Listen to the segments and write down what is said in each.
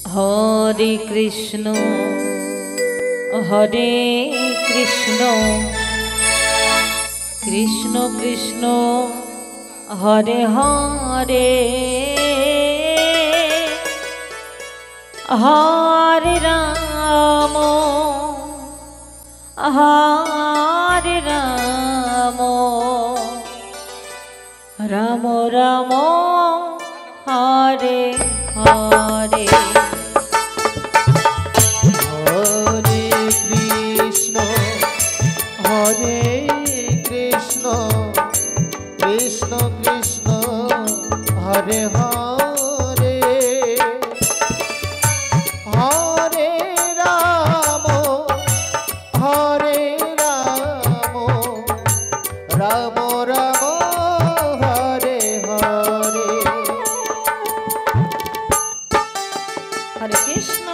Hare Krishna Krishna Krishna Hare Hare Hare Ram Ram Ram Hare Hare. Krishna Krishna Hare Hare Hare Ram Ram Ram Hare Hare. Hare Krishna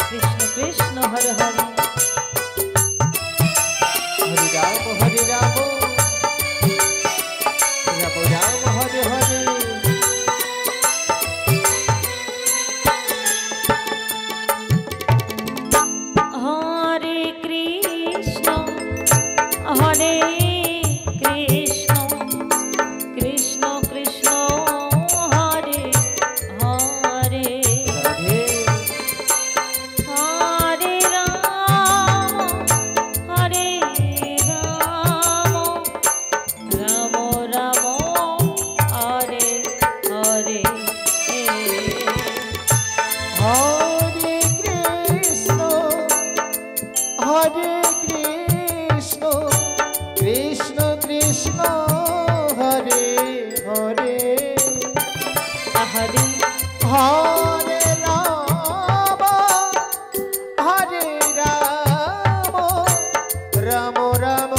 Krishna Krishna Hare Hare Hare Ram Ram Hare Hare. Hare Krishna Krishna Krishna Hare Hare Hare Ram Ram Ram Hare Hare. Hare Krishna Krishna Krishna Hare Hare Hare Hare Ram Ram Ram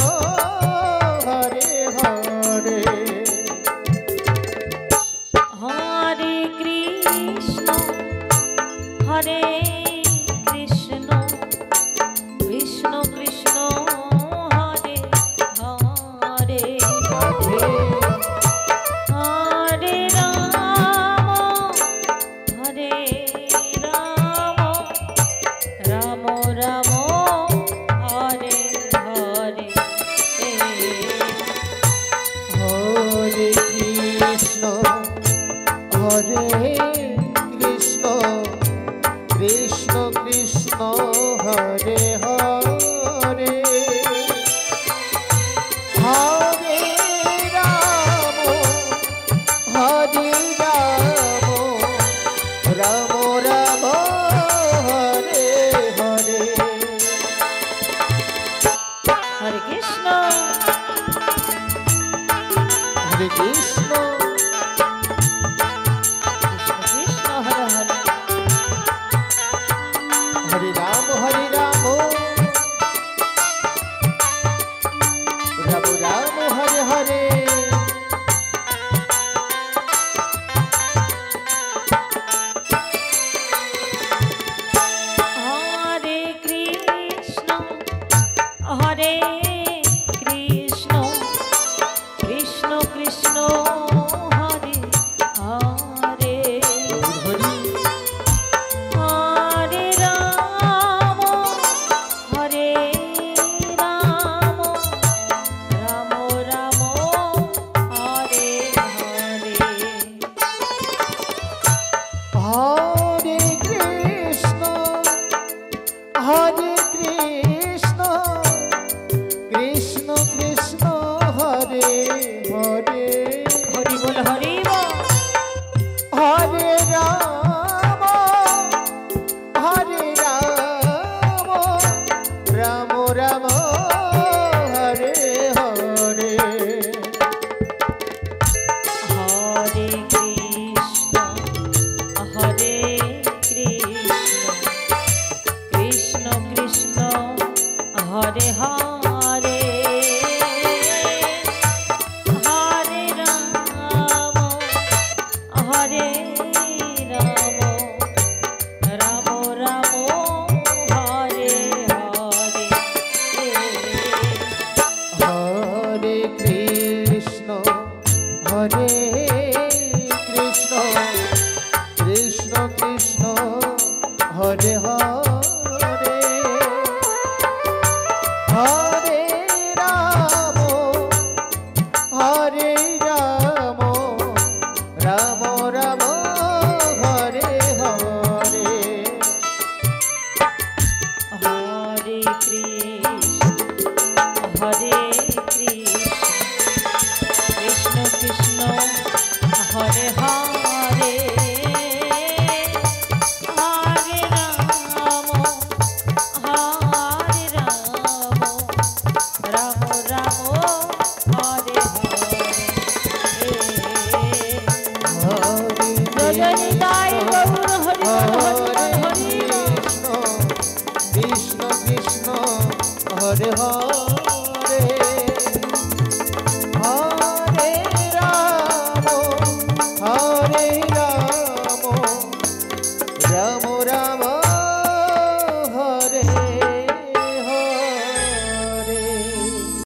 Hare Hare. Hare Krishna Krishna Krishna Hare Hare Hare Ram Ram Ram Hare Hare. Hare Krishna Krishna Krishna Hare Hare Hare Ram Ram Ram Hare Hare. Hare Krishna Hare Krishna Krishna Hare Hare Hare Ram Ram Hare Hare. Hare Krishna Krishna Krishna Hare Hare Hare Ram Ram Ram Hare Krishna Krishna Krishna Hare Hare